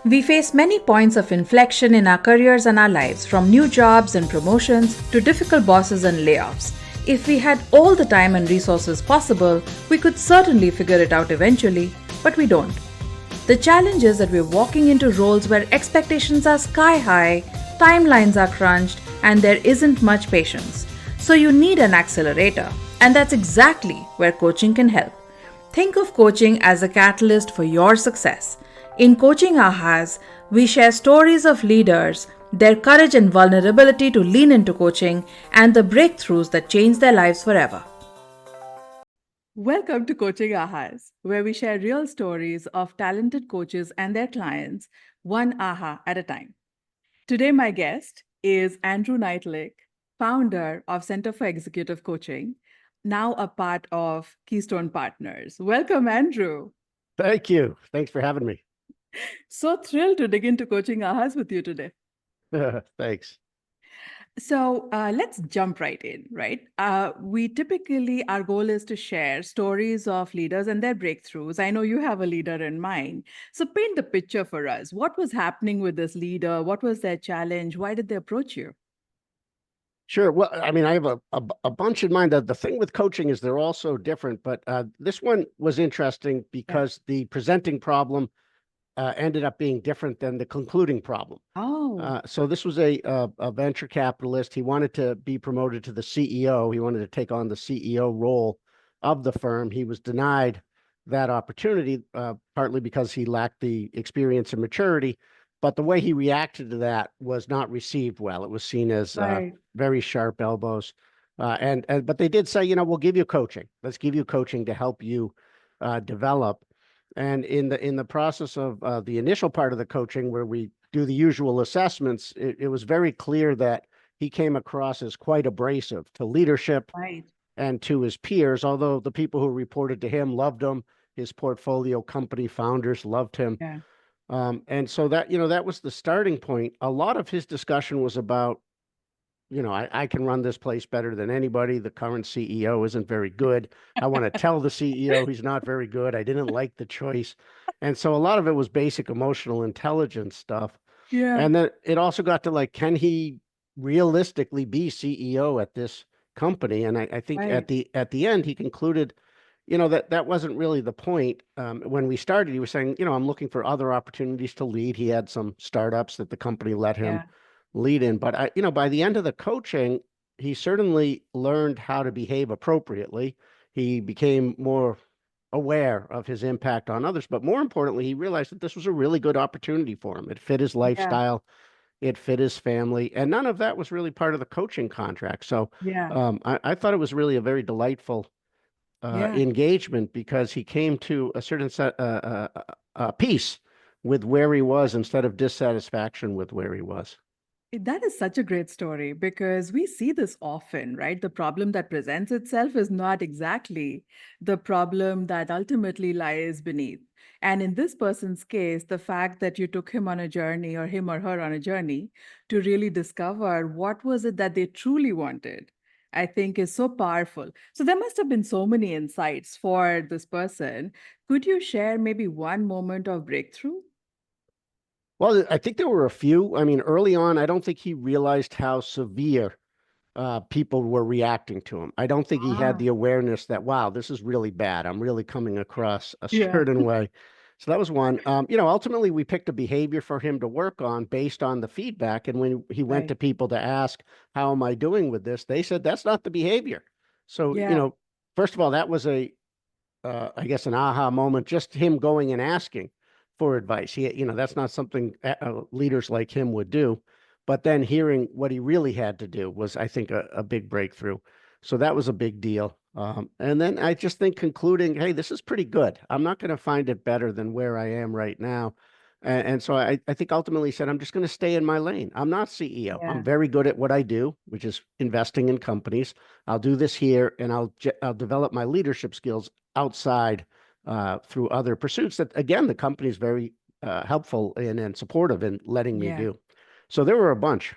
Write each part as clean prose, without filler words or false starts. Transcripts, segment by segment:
We face many points of inflection in our careers and our lives, from new jobs and promotions to difficult bosses and layoffs. If we had all the time and resources possible, we could certainly figure it out eventually, but we don't. The challenge is that we're walking into roles where expectations are sky high, timelines are crunched, and there isn't much patience. So you need an accelerator, and that's exactly where coaching can help. Think of coaching as a catalyst for your success. In Coaching Ahas, we share stories of leaders, their courage and vulnerability to lean into coaching, and the breakthroughs that change their lives forever. Welcome to Coaching Ahas, where we share real stories of talented coaches and their clients, one aha at a time. Today, my guest is Andrew Neitlich, founder of Center for Executive Coaching, now a part of Keystone Partners. Welcome, Andrew. Thank you. Thanks for having me. So thrilled to dig into Coaching Ahas with you today. Thanks. So let's jump right in, right? Our goal is to share stories of leaders and their breakthroughs. I know you have a leader in mind. So paint the picture for us. What was happening with this leader? What was their challenge? Why did they approach you? Sure. Well, I mean, I have a bunch in mind. The thing with coaching is they're all so different, but this one was interesting Yeah. because the presenting problem ended up being different than the concluding problem. Oh, So this was a venture capitalist. He wanted to be promoted to the CEO. He wanted to take on the CEO role of the firm. He was denied that opportunity, partly because he lacked the experience and maturity. But the way he reacted to that was not received well. It was seen as right. very sharp elbows. And but they did say, we'll give you coaching. Let's give you coaching to help you develop. And in the process of the initial part of the coaching, where we do the usual assessments, it was very clear that he came across as quite abrasive to leadership Right. and to his peers, although the people who reported to him loved him. His portfolio company founders loved him. Yeah. And so that was the starting point. A lot of his discussion was about, I can run this place better than anybody. The current CEO isn't very good. I want to tell the CEO he's not very good. I didn't like the choice. And so a lot of it was basic emotional intelligence stuff. Yeah. And then it also got to like, can he realistically be CEO at this company? And I think Right. at the end, he concluded, that wasn't really the point. When we started, he was saying, I'm looking for other opportunities to lead. He had some startups that the company let him Yeah. lead in. But by the end of the coaching, he certainly learned how to behave appropriately. He became more aware of his impact on others, but more importantly, he realized that this was a really good opportunity for him. It fit his Yeah. lifestyle, it fit his family, and none of that was really part of the coaching contract. So Yeah. I thought it was really a very delightful Yeah. engagement because he came to a certain peace with where he was instead of dissatisfaction with where he was. That is such a great story because we see this often, right? The problem that presents itself is not exactly the problem that ultimately lies beneath. And in this person's case, the fact that you took him on a journey or him or her on a journey to really discover what was it that they truly wanted, I think is so powerful. So there must have been so many insights for this person. Could you share maybe one moment of breakthrough? Well, I think there were a few. I mean, early on, I don't think he realized how severe people were reacting to him. I don't think he had Ah, the awareness that, wow, this is really bad. I'm really coming across a yeah, certain way. So that was one. Ultimately, we picked a behavior for him to work on based on the feedback. And when he went right. to people to ask, how am I doing with this? They said, that's not the behavior. So, Yeah, first of all, that was I guess, an aha moment, just him going and asking for advice. That's not something leaders like him would do. But then hearing what he really had to do was, I think, a big breakthrough. So that was a big deal. And then I just think concluding, hey, this is pretty good. I'm not going to find it better than where I am right now. And so I think ultimately said, I'm just going to stay in my lane. I'm not CEO. I'm yeah. very good at what I do, which is investing in companies. I'll do this here, and I'll develop my leadership skills outside through other pursuits that, again, the company is very helpful in and supportive in letting me Yeah. do. So there were a bunch.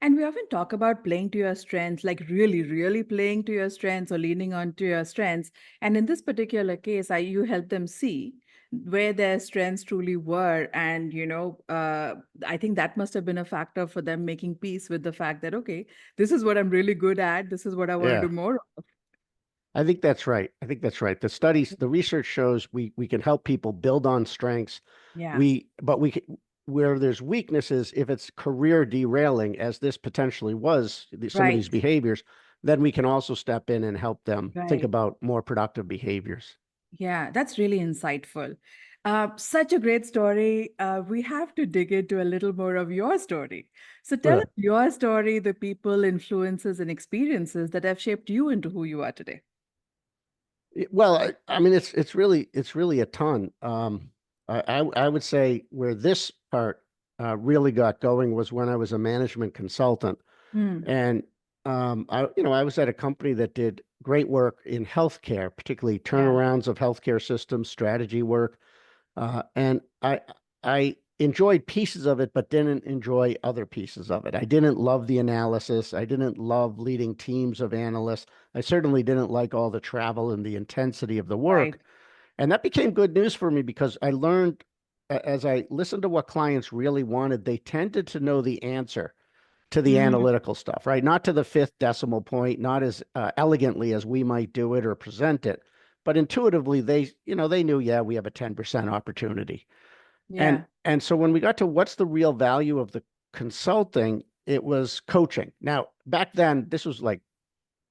And we often talk about playing to your strengths, like really, really playing to your strengths or leaning on to your strengths. And in this particular case, you help them see where their strengths truly were. And, I think that must have been a factor for them making peace with the fact that, okay, this is what I'm really good at. This is what I want to Yeah. do more of. I think that's right. I think that's right. The research shows we can help people build on strengths. Yeah, But where there's weaknesses, if it's career derailing, as this potentially was, some of right, these behaviors, then we can also step in and help them think right. about more productive behaviors. Yeah, that's really insightful. Such a great story. We have to dig into a little more of your story. So tell us Good. your story, the people, influences, and experiences that have shaped you into who you are today. Well, I mean, it's really a ton. I would say where this part really got going was when I was a management consultant. Hmm. And I was at a company that did great work in healthcare, particularly Yeah, turnarounds of healthcare systems, strategy work. And I enjoyed pieces of it, but didn't enjoy other pieces of it. I didn't love the analysis. I didn't love leading teams of analysts. I certainly didn't like all the travel and the intensity of the right. work. And that became good news for me because I learned as I listened to what clients really wanted, they tended to know the answer to the Mm, analytical stuff, right? Not to the fifth decimal point, not as elegantly as we might do it or present it, but intuitively they knew, yeah, we have a 10% opportunity. And yeah, and so when we got to what's the real value of the consulting, it was coaching. Now, back then, this was like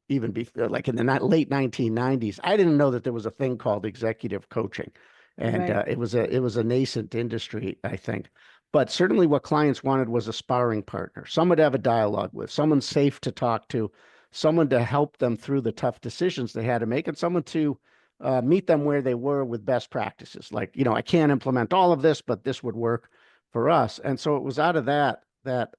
even before, like in the late 1990s, I didn't know that there was a thing called executive coaching, and right. it was a nascent industry, I think. But certainly, what clients wanted was a sparring partner, someone to have a dialogue with, someone safe to talk to, someone to help them through the tough decisions they had to make, and someone to meet them where they were with best practices. Like, I can't implement all of this, but this would work for us. And so it was out of that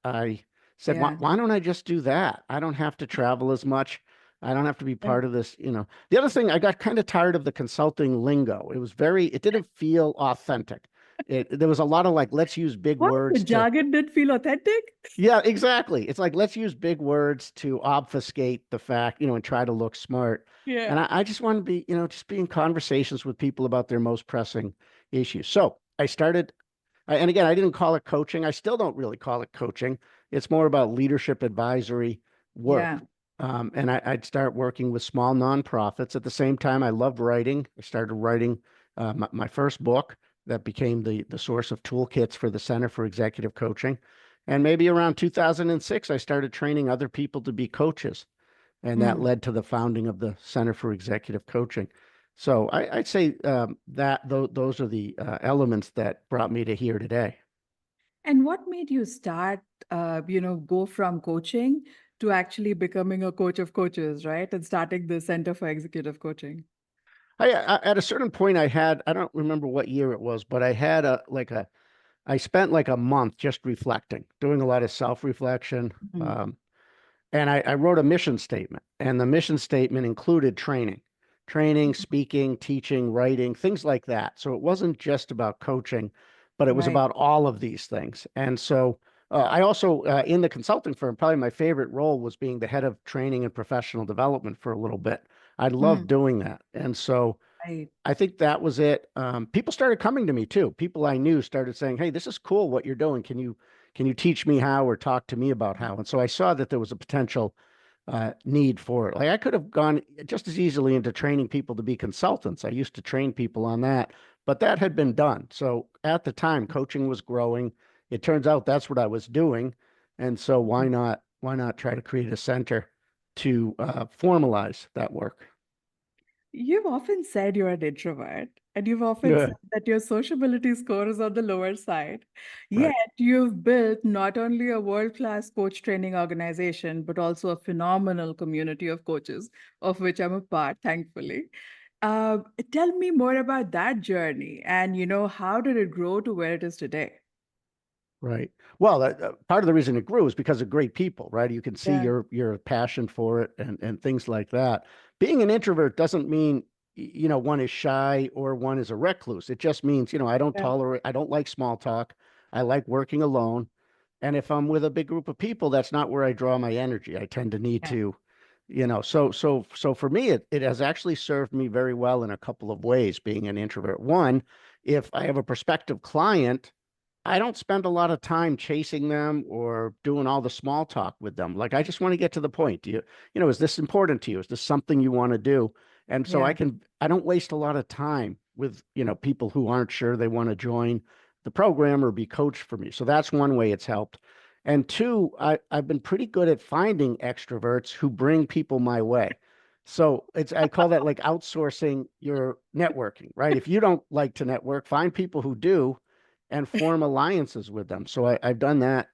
I said, why, Yeah. why don't I just do that? I don't have to travel as much. I don't have to be Yeah. part of this. The other thing, I got kind of tired of the consulting lingo. It didn't feel authentic. There was a lot of like, let's use big What? The words to, jargon did feel authentic? yeah, exactly. It's like, let's use big words to obfuscate the fact, and try to look smart. And Yeah. I just want to just be in conversations with people about their most pressing issues. So I started, and again, I didn't call it coaching. I still don't really call it coaching. It's more about leadership advisory Yeah. work. And I'd start working with small nonprofits. At the same time, I loved writing. I started writing my first book that became the source of toolkits for the Center for Executive Coaching. And maybe around 2006, I started training other people to be coaches. And that Hmm. led to the founding of the Center for Executive Coaching. So I'd say those are the elements that brought me to here today. And what made you start, go from coaching to actually becoming a coach of coaches, right? And starting the Center for Executive Coaching. At a certain point, I don't remember what year it was, but I had I spent like a month just reflecting, doing a lot of self-reflection. Mhm. And I wrote a mission statement, and the mission statement included training, speaking, teaching, writing, things like that. So it wasn't just about coaching, but it was Right. about all of these things. And so I also, in the consulting firm, probably my favorite role was being the head of training and professional development for a little bit. I loved Hmm. doing that. And so Right. I think that was it. People started coming to me too. People I knew started saying, "Hey, this is cool what you're doing. Can you teach me how or talk to me about how?" And so I saw that there was a potential need for it. Like I could have gone just as easily into training people to be consultants. I used to train people on that, but that had been done. So at the time, coaching was growing. It turns out that's what I was doing, and so why not try to create a center to formalize that work? You've often said you're an introvert, and you've often Yeah, said that your sociability score is on the lower side. Yet right. you've built not only a world-class coach training organization, but also a phenomenal community of coaches, of which I'm a part, thankfully. Uh, Tell me more about that journey, and how did it grow to where it is today? Right. Well, part of the reason it grew is because of great people, right? You can see Yeah, your passion for it and things like that. Being an introvert doesn't mean one is shy or one is a recluse. It just means, yeah, I don't like small talk. I like working alone. And if I'm with a big group of people, that's not where I draw my energy. I tend to need yeah. so for me, it has actually served me very well in a couple of ways, being an introvert. One, if I have a prospective client, I don't spend a lot of time chasing them or doing all the small talk with them. Like, I just want to get to the point. Is this important to you? Is this something you want to do? And so Yeah. I don't waste a lot of time with, people who aren't sure they want to join the program or be coached for me. So that's one way it's helped. And two, I've been pretty good at finding extroverts who bring people my way. So I call that like outsourcing your networking, right? If you don't like to network, find people who do and form alliances with them. So I've done that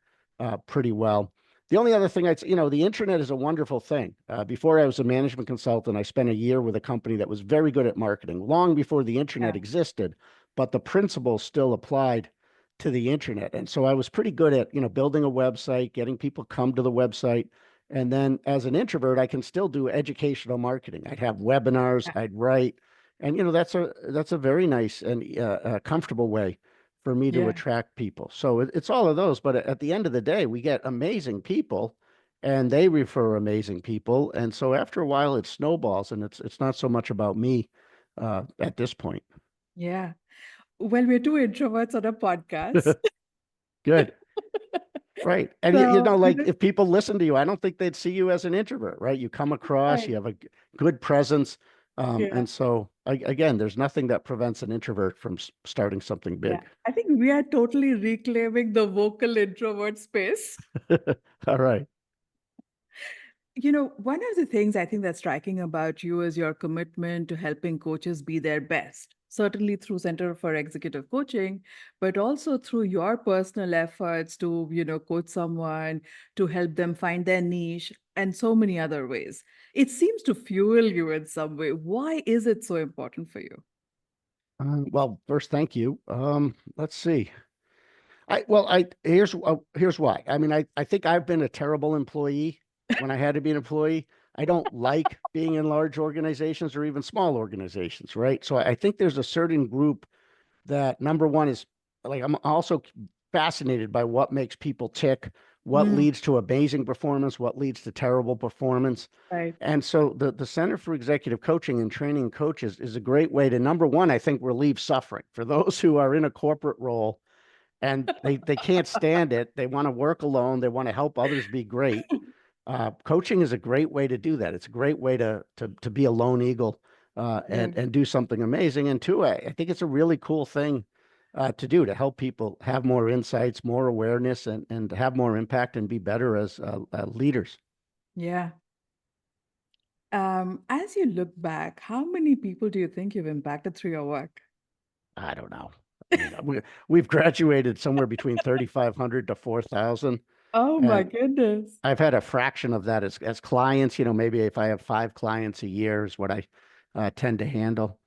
pretty well. The only other thing the internet is a wonderful thing. Before I was a management consultant, I spent a year with a company that was very good at marketing, long before the internet Yeah. existed, but the principles still applied to the internet. And so I was pretty good at, building a website, getting people come to the website. And then as an introvert, I can still do educational marketing. I'd have webinars, Yeah. I'd write, and that's a very nice and comfortable way for me to Yeah. attract people. So it's all of those. But at the end of the day, we get amazing people and they refer amazing people. And so after a while, it snowballs and it's not so much about me at this point. Yeah. Well, we're two introverts on a podcast. Good. Right. And So, like if people listen to you, I don't think they'd see you as an introvert, right? You come across, right. you have a good presence. Yeah. And so again, there's nothing that prevents an introvert from starting something Yeah. big. I think we are totally reclaiming the vocal introvert space. All right. One of the things I think that's striking about you is your commitment to helping coaches be their best, certainly through Center for Executive Coaching, but also through your personal efforts to, coach someone, to help them find their niche, and so many other ways. It seems to fuel you in some way. Why is it so important for you? Well, first, thank you. Let's see. Here's why. I mean, I think I've been a terrible employee when I had to be an employee. I don't like being in large organizations or even small organizations, right? So I think there's a certain group that number one is like I'm also fascinated by what makes people tick, what Mm, leads to amazing performance, what leads to terrible performance. right. And so the Center for Executive Coaching and Training Coaches is a great way to number one, I think, relieve suffering for those who are in a corporate role and they can't stand it. They want to work alone. They want to help others be great. Coaching is a great way to do that. It's a great way to be a lone eagle Yeah. and do something amazing. And two, I think it's a really cool thing to do to help people have more insights, more awareness, and have more impact and be better as leaders. Yeah. As you look back, how many people do you think you've impacted through your work? I don't know. I mean, we've graduated somewhere between 3,500 to 4,000, Oh my and goodness. I've had a fraction of that as clients. Maybe if I have 5 clients a year is what I tend to handle.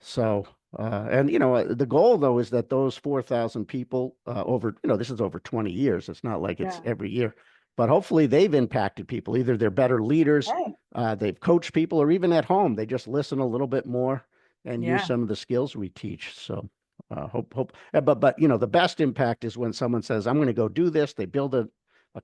So, and the goal though is that those 4,000 people over, this is over 20 years. It's not like it's Yeah. every year, but hopefully they've impacted people. Either they're better leaders, Right. they've coached people, or even at home, they just listen a little bit more and use Yeah. some of the skills we teach. So, hope, but the best impact is when someone says, "I'm going to go do this." They build a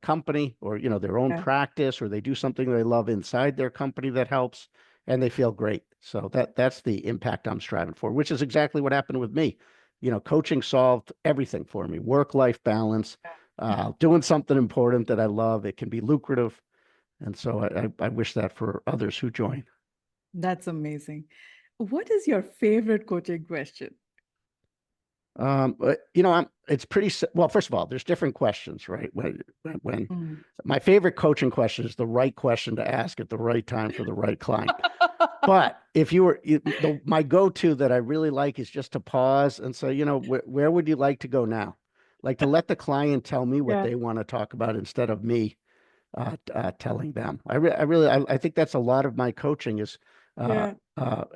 company or their own Yeah. practice or they do something they love inside their company that helps and they feel great. So that's the impact I'm striving for, which is exactly what happened with me. Coaching solved everything for me. Work-life balance, doing something important that I love. It can be lucrative. And so I wish that for others who join. That's amazing. What is your favorite coaching question? But, it's well, first of all, there's different questions, right? When Mm. my favorite coaching question is the right question to ask at the right time for the right client. But if my go-to that I really like is just to pause and say, where would you like to go now? Like to let the client tell me what Yeah. they want to talk about instead of me telling them. I think that's a lot of my coaching is, Yeah.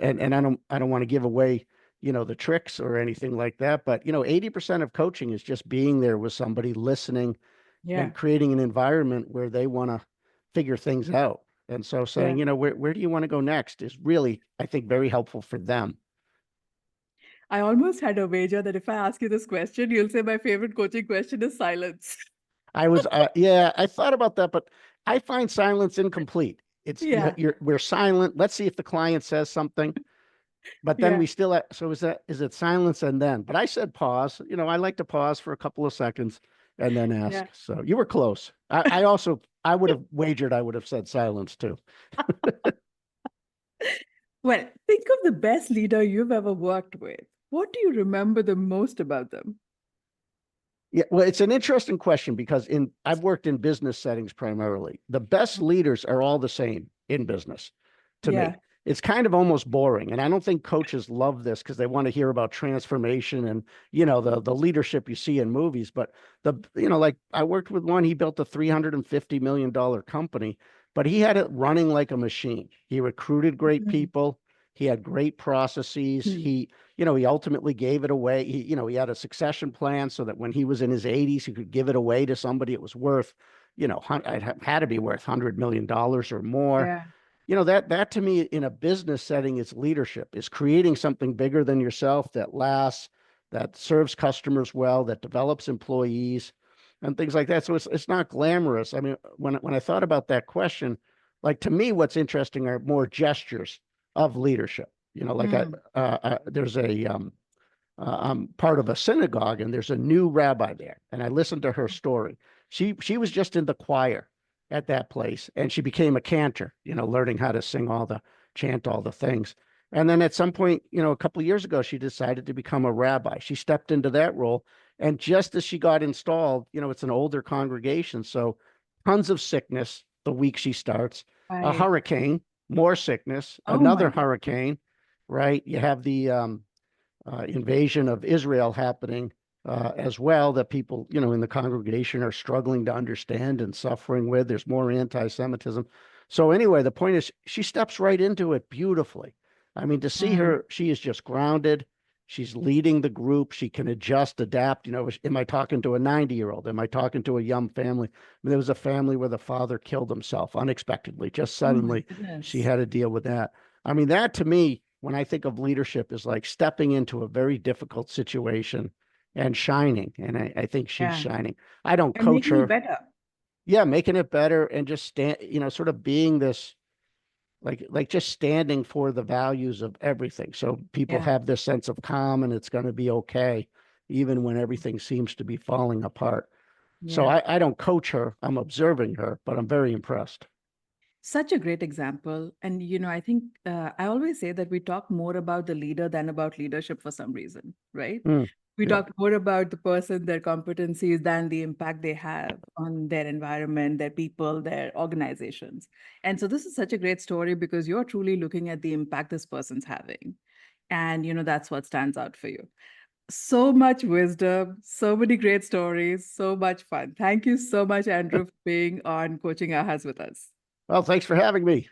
and I don't want to give away, the tricks or anything like that. But 80% of coaching is just being there with somebody, listening, Yeah. and creating an environment where they want to figure things out. And so saying, Yeah. where do you want to go next is really, I think, very helpful for them. I almost had a wager that if I ask you this question, you'll say my favorite coaching question is silence. Yeah, I thought about that, but I find silence incomplete. It's Yeah. we're silent. Let's see if the client says something. But then Yeah. we still, so is it silence and then? But I said pause. I like to pause for a couple of seconds and then Yeah. ask. So you were close. I would have wagered I would have said silence too. Well, think of the best leader you've ever worked with. What do you remember the most about them? Yeah, well, it's an interesting question because I've worked in business settings primarily. The best leaders are all the same in business to Yeah. me. It's kind of almost boring. And I don't think coaches love this because they want to hear about transformation and, the leadership you see in movies. But like I worked with one, he built a $350 million company, but he had it running like a machine. He recruited great Mhm. people. He had great processes. Hmm. He ultimately gave it away. He had a succession plan so that when he was in his 80s, he could give it away to somebody it was worth, it had to be worth $100 million or more. Yeah. That to me in a business setting is leadership, is creating something bigger than yourself that lasts, that serves customers well, that develops employees and things like that. So it's not glamorous. I mean, when I thought about that question, like to me, what's interesting are more gestures of leadership. Like Mm. there's I'm part of a synagogue and there's a new rabbi there, and I listened to her story. She was just in the choir at that place, and she became a cantor, learning how to sing chant all the things. And then at some point, a couple of years ago, she decided to become a rabbi. She stepped into that role, and just as she got installed, it's an older congregation, so tons of sickness the week she starts, a Right. hurricane, more sickness, Oh my another God. hurricane, right? You have the invasion of Israel happening as well that people, in the congregation are struggling to understand and suffering with. There's more anti-Semitism. So anyway, the point is she steps right into it beautifully. I mean, to see Mm. her, she is just grounded. She's leading the group. She can adjust, adapt. Am I talking to a 90-year-old? Am I talking to a young family? I mean, there was a family where the father killed himself unexpectedly, just Oh my suddenly. She goodness. had to deal with that. I mean, that to me, when I think of leadership, is like stepping into a very difficult situation and shining. And I think she's Yeah. shining. I don't And coach making it her. better. Yeah, making it better and just sort of being this like just standing for the values of everything. So people Yeah. have this sense of calm and it's going to be okay, even when everything seems to be falling apart. So Yeah. I don't coach her. I'm observing her, but I'm very impressed. Such a great example. And, I think I always say that we talk more about the leader than about leadership for some reason, right? Mm, We yep. talk more about the person, their competencies, than the impact they have on their environment, their people, their organizations. And so this is such a great story because you're truly looking at the impact this person's having. And, that's what stands out for you. So much wisdom, so many great stories, so much fun. Thank you so much, Andrew, for being on Coaching Ahas with us. Well, thanks for having me.